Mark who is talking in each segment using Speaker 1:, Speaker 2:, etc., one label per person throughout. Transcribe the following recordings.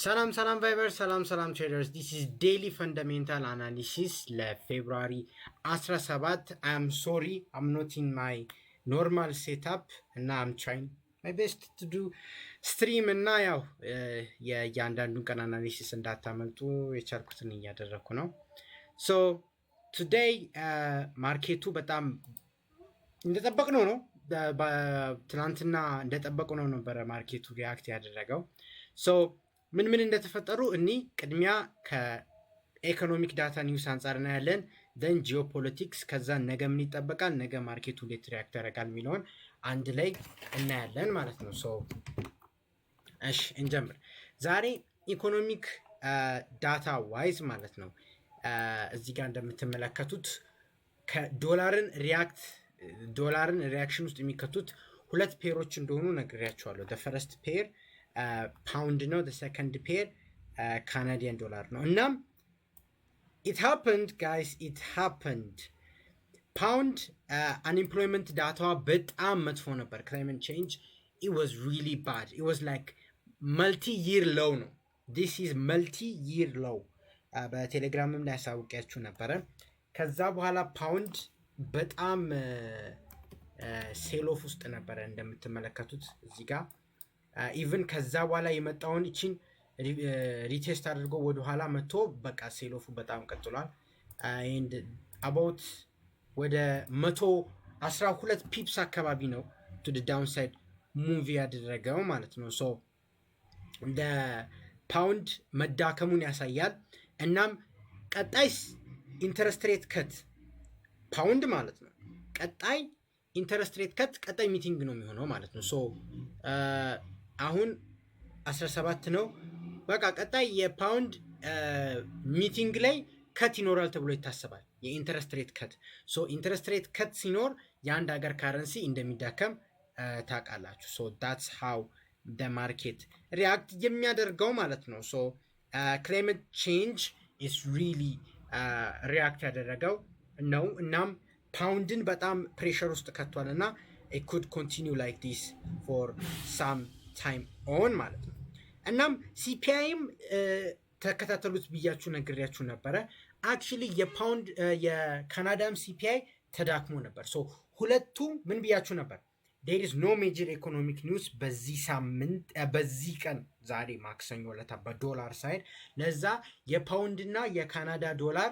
Speaker 1: ሰላም ቫይበር ሰላም ትሬደርስ ዲስ ኢዝ ዴይሊ ፈንዳሜንታል አናሊሲስ ለፌብሩዋሪ 17 አም ሶሪ አም ኖት ኢን ማይ ኖርማል ሴትአፕ እና አም ትራይንግ ማይ ቤስት ቱ ዱ ስትሪም እና ያው የእያንዳንዱን ቀን አናሊሲስ እንዳታመልጡ የቻልኩትን እያደረግኩ ነው። ሶ ቱዴይ ማርኬቱ በጣም እንደጠበቅነው ነው። ትናንትና እንደጠበቅነው ነበረ ማርኬቱ ሪያክት ያደረገው። ሶ ምን እንደተፈጠሩ እኒ ቅድሚያ ከኢኮኖሚክ ዳታ ኒውስ አንጻር እናያለን። ደን ጂኦፖለቲክስ፣ ከዛ ነገ ምን ይጠበቃል፣ ነገ ማርኬቱ እንዴት ሪያክት ያደርጋል የሚለውን አንድ ላይ እናያለን ማለት ነው። ሶ እሺ እንጀምር። ዛሬ ኢኮኖሚክ ዳታ ዋይዝ ማለት ነው እዚህ ጋር እንደምትመለከቱት ከዶላርን ሪያክሽን ውስጥ የሚከቱት ሁለት ፔሮች እንደሆኑ ነግሬያቸዋለሁ። ፈረስት ፔር ፓውንድ ነው። ሰከንድ ፔር ካናዲያን ዶላር ነው። እናም it happened ፓውንድ አንኤምፕሎይመንት ዳታዋ በጣም መጥፎ ነበር። ክላይሜት ቼንጅ it was really bad. it was like multi-year low ነው። this is multi-year low በቴሌግራምም ላይ ያሳውቂያችሁ ነበረ። ከዛ በኋላ ፓውንድ በጣም ሴል ኦፍ ውስጥ ነበረ እንደምትመለከቱት እዚህ ጋር ኢቭን ከዛ በኋላ የመጣውን እቺን ሪቴስት አድርጎ ወደ ኋላ መጥቶ በቃ ሴሎፉ በጣም ቀጥሏል። ኤንድ አባውት ወደ 112 ፒፕስ አካባቢ ነው ቱ ዲ ዳውንሳይድ ሙቪ ያደረገው ማለት ነው። ሶ እንደ ፓውንድ መዳከሙን ያሳያል። እናም ቀጣይ ኢንተረስት ሬት ከት ፓውንድ ማለት ነው ቀጣይ ኢንተረስት ሬት ከት ቀጣይ ሚቲንግ ነው የሚሆነው ማለት ነው። ሶ አሁን 17 ነው። በቃ ቀጣይ የፓውንድ ሚቲንግ ላይ ከት ይኖራል ተብሎ ይታሰባል፣ የኢንተረስት ሬት ከት። ሶ ኢንተረስት ሬት ከት ሲኖር የአንድ ሀገር ካረንሲ እንደሚዳከም ታውቃላችሁ። ሶ ዳትስ ሃው ደ ማርኬት ሪያክት የሚያደርገው ማለት ነው። ሶ ክላይሜት ቼንጅ ኢስ ሪሊ ሪያክት ያደረገው ነው። እናም ፓውንድን በጣም ፕሬሸር ውስጥ ከቷል እና it could continue like this for some time on ማለት ነው። እናም ሲፒአይም ተከታተሉት ብያችሁ ነግሬያችሁ ነበረ። አክቹሊ የፓውንድ የካናዳም ሲፒአይ ተዳክሞ ነበር። ሶ ሁለቱ ምን ብያችሁ ነበር? there is no major economic news በዚህ ሳምንት በዚህ ቀን ዛሬ ማክሰኞ ዕለት በዶላር ሳይድ። ለዛ የፓውንድ እና የካናዳ ዶላር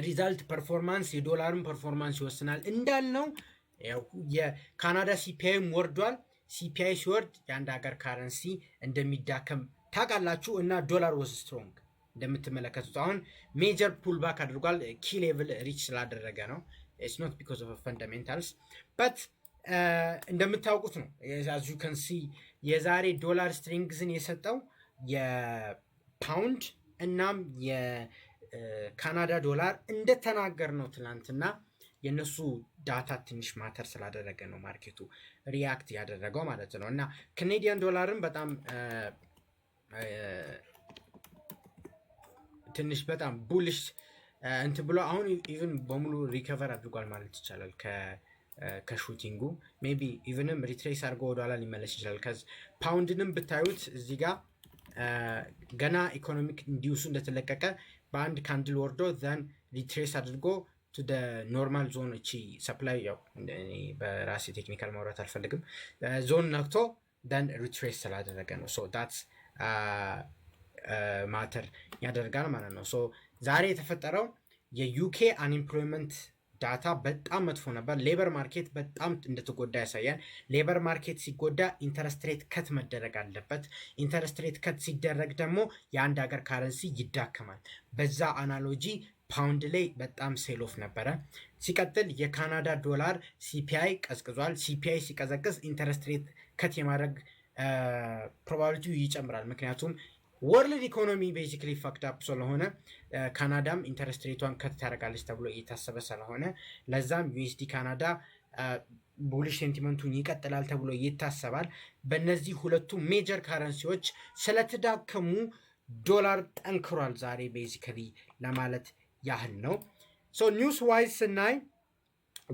Speaker 1: ሪዛልት ፐርፎርማንስ የዶላርን ፐርፎርማንስ ይወስናል እንዳልነው የካናዳ ሲፒአይም ወርዷል። ሲፒአይ ሲወርድ የአንድ ሀገር ካረንሲ እንደሚዳከም ታውቃላችሁ እና ዶላር ወዝ ስትሮንግ እንደምትመለከቱት አሁን ሜጀር ፑልባክ አድርጓል። ኪ ሌቭል ሪች ስላደረገ ነው። ኢትስ ኖት ቢኮዝ ኦፍ ፈንዳሜንታልስ በት እንደምታውቁት ነው። as you can see የዛሬ ዶላር ስትሪንግዝን የሰጠው የፓውንድ እናም የካናዳ ዶላር እንደተናገር ነው ትናንትና የነሱ ዳታ ትንሽ ማተር ስላደረገ ነው ማርኬቱ ሪያክት ያደረገው ማለት ነው። እና ካናዲያን ዶላርን በጣም ትንሽ በጣም ቡሊሽ እንትን ብሎ አሁን ኢቭን በሙሉ ሪከቨር አድርጓል ማለት ይቻላል ከሹቲንጉ ሜቢ ኢቭንም ሪትሬስ አድርጎ ወደኋላ ሊመለስ ይችላል። ከዚ ፓውንድንም ብታዩት እዚህ ጋር ገና ኢኮኖሚክ እንዲውሱ እንደተለቀቀ በአንድ ካንድል ወርዶ ዘን ሪትሬስ አድርጎ ቱ ደ ኖርማል ዞን እቺ ሰፕላይ ያው በራሴ ቴክኒካል ማውራት አልፈልግም ዞን ነክቶ ደን ሪትሬስ ስላደረገ ነው። ሶ ዳትስ ማተር ያደርጋል ማለት ነው። ሶ ዛሬ የተፈጠረው የዩኬ አንኤምፕሎይመንት ዳታ በጣም መጥፎ ነበር። ሌበር ማርኬት በጣም እንደተጎዳ ያሳያል። ሌበር ማርኬት ሲጎዳ ኢንተረስት ሬት ከት መደረግ አለበት። ኢንተረስት ሬት ከት ሲደረግ ደግሞ የአንድ ሀገር ካረንሲ ይዳከማል። በዛ አናሎጂ ፓውንድ ላይ በጣም ሴል ኦፍ ነበረ። ሲቀጥል የካናዳ ዶላር ሲፒአይ ቀዝቅዟል። ሲፒአይ ሲቀዘቅዝ ኢንተረስት ሬት ከት የማድረግ ፕሮባቢሊቲው ይጨምራል። ምክንያቱም ወርልድ ኢኮኖሚ ቤዚክሊ ፋክድ አፕ ስለሆነ ካናዳም ኢንተረስት ሬቷን ከት ታደርጋለች ተብሎ እየታሰበ ስለሆነ ለዛም ዩኤስዲ ካናዳ ቡሊሽ ሴንቲመንቱን ይቀጥላል ተብሎ ይታሰባል። በእነዚህ ሁለቱ ሜጀር ካረንሲዎች ስለተዳከሙ ዶላር ጠንክሯል ዛሬ ቤዚክሊ ለማለት ያህል ነው። ሶ ኒውስ ዋይዝ ስናይ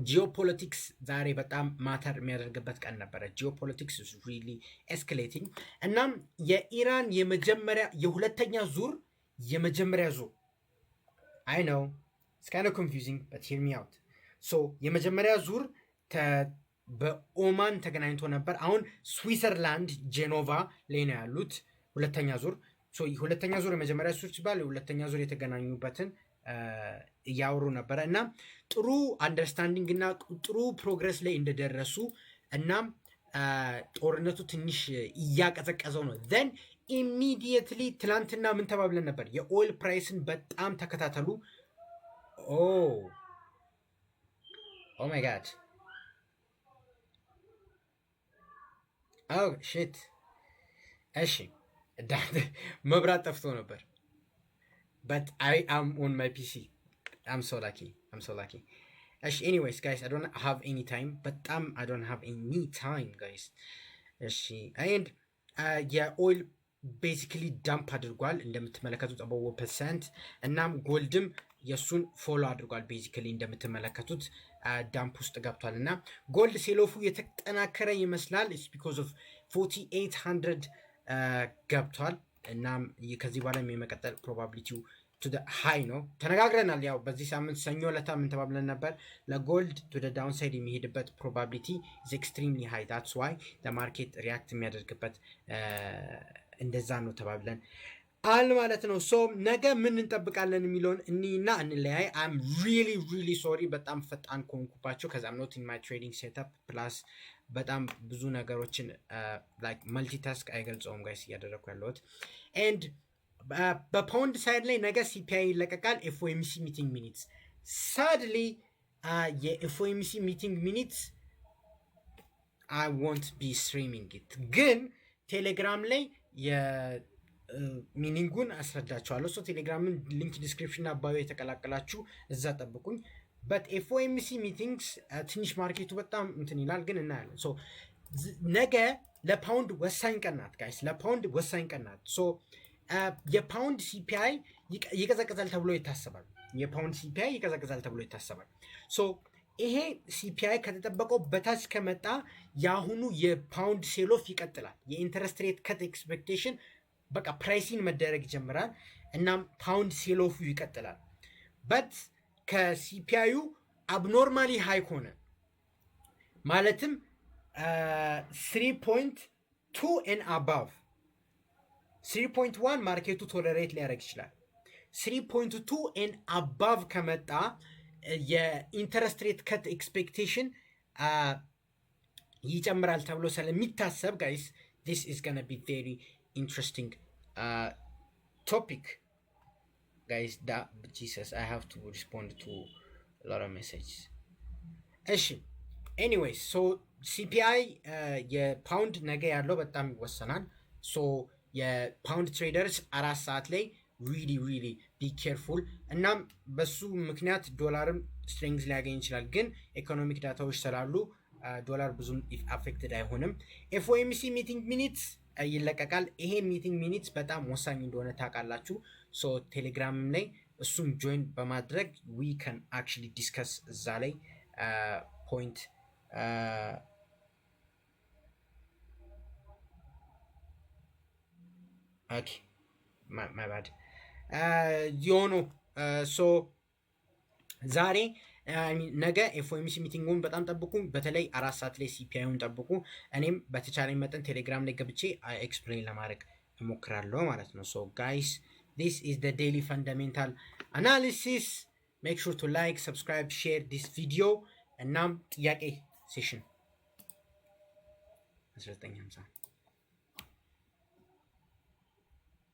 Speaker 1: ጂኦፖለቲክስ ዛሬ በጣም ማተር የሚያደርግበት ቀን ነበረ። ጂኦፖለቲክስ is really escalating። እናም የኢራን የሁለተኛ ዙር I know it's kind of confusing but hear me out። so የመጀመሪያ ዙር በኦማን ተገናኝቶ ነበር። አሁን ስዊዘርላንድ ጄኖቫ ላይ ነው ያሉት። ሁለተኛ ዙር ሁለተኛ ዙር የመጀመሪያ ዙር ሲባል ሁለተኛ ዙር የተገናኙበትን እያወሩ ነበረ እና ጥሩ አንደርስታንዲንግ እና ጥሩ ፕሮግረስ ላይ እንደደረሱ እና ጦርነቱ ትንሽ እያቀዘቀዘው ነው። ዘን ኢሚዲየትሊ ትላንትና ምን ተባብለን ነበር? የኦይል ፕራይስን በጣም ተከታተሉ። ኦ ማይ ጋድ ሽት። እሺ መብራት ጠፍቶ ነበር። But I am on my PC. I'm so lucky. Anyways, guys, I don't have any time. But I don't have any time, guys. And oil basically dump አድርጓል እንደምትመለከቱት about 1%. እናም ጎልድም የሱን ፎሎ አድርጓል basically እንደምትመለከቱት ዳምፕ ውስጥ ገብቷል እና ጎልድ ሴሎፉ የተጠናከረ ይመስላል። It's because of 4800 ገብቷል። እናም ከዚህ በኋላ የመቀጠል ፕሮባቢሊቲው ቱ ዘ ሃይ ነው። ተነጋግረናል። ያው በዚህ ሳምንት ሰኞ ዕለት ምን ተባብለን ነበር? ለጎልድ ቱ ዘ ዳውንሳይድ የሚሄድበት ፕሮባቢሊቲ ኢዝ ኤክስትሪምሊ ሃይ ዳትስ ዋይ ዘ ማርኬት ሪያክት የሚያደርግበት እንደዛ ነው ተባብለን አል ማለት ነው። ሶ ነገ ምን እንጠብቃለን የሚለውን እኒና እንለያይ። አም ሪሊ ሶሪ በጣም ፈጣን ኮንኩባቸው ከዛም ኖት ኢን ማይ ትሬዲንግ ሴትአፕ ፕላስ በጣም ብዙ ነገሮችን ላይክ መልቲታስክ አይገልጸውም ጋይስ እያደረኩ ያለሁት። ኤንድ በፓውንድ ሳይድ ላይ ነገ ሲፒአይ ይለቀቃል። ኤፍኦኤምሲ ሚቲንግ ሚኒትስ ሳድሊ የኤፍኦኤምሲ ሚቲንግ ሚኒትስ አይ ወንት ቢ ስትሪሚንግ ኢት ግን ቴሌግራም ላይ የሚኒንጉን አስረዳቸዋለሁ። ሶ ቴሌግራምን ሊንክ ዲስክሪፕሽን አባቢ የተቀላቀላችሁ እዛ ጠብቁኝ። በት ኤፍኦኤምሲ ሚቲንግስ ትንሽ ማርኬቱ በጣም እንትን ይላል ግን እናያለን። ሶ ነገ ለፓውንድ ወሳኝ ቀናት ጋይስ፣ ለፓውንድ ወሳኝ ቀናት። ሶ የፓውንድ ሲፒአይ ይቀዘቅዛል ተብሎ ይታሰባል። ሶ ይሄ ሲፒአይ ከተጠበቀው በታች ከመጣ የአሁኑ የፓውንድ ሴሎፍ ይቀጥላል። የኢንተረስት ሬት ከት ኤክስፔክቴሽን በቃ ፕራይሲን መደረግ ይጀምራል። እናም ፓውንድ ሴሎፉ ይቀጥላል። በት ከሲፒአዩ አብኖርማሊ ሃይ ከሆነ ማለትም 3.2 and above 3.1 ማርኬቱ ቶለሬት ሊያደርግ ይችላል። 3.2 and above ከመጣ የኢንተረስት ሬት ከት ኤክስፔክቴሽን ይጨምራል ተብሎ ስለሚታሰብ ጋይስ this is gonna be very interesting topic guys. That Jesus, I have to respond to a lot of messages. Anyways, so CPI የፓውንድ ነገ ያለው በጣም ይወሰናል። ሶ የፓውንድ ትሬደርስ 4 ሰዓት ላይ ሪሊ ቢ ኬርፉል። እናም በሱ ምክንያት ዶላርም ስትሬንግዝ ሊያገኝ ይችላል። ግን ኢኮኖሚክ ዳታዎች ስላሉ ዶላር ብዙም አፌክትድ አይሆንም። ኤፍኦኤምሲ ሚቲንግ ሚኒትስ ይለቀቃል። ይሄ ሚቲንግ ሚኒትስ በጣም ወሳኝ እንደሆነ ታውቃላችሁ። ሶ ቴሌግራም ላይ እሱም ጆይን በማድረግ ዊ ካን አክቹሊ ዲስከስ እዛ ላይ ፖይንት ኦኬ ማይ ባድ የሆኑ ሶ ዛሬ ነገ ኤፍኦኤምሲ ሚቲንጉን በጣም ጠብቁ። በተለይ 4 ሰዓት ላይ ሲፒአይውን ጠብቁ። እኔም በተቻለኝ መጠን ቴሌግራም ላይ ገብቼ ኤክስፕሌን ለማድረግ እሞክራለሁ ማለት ነው። ሶ ጋይስ this is the daily fundamental analysis. Make sure to like, subscribe, share this video. እናም ጥያቄ ሴሽን 1950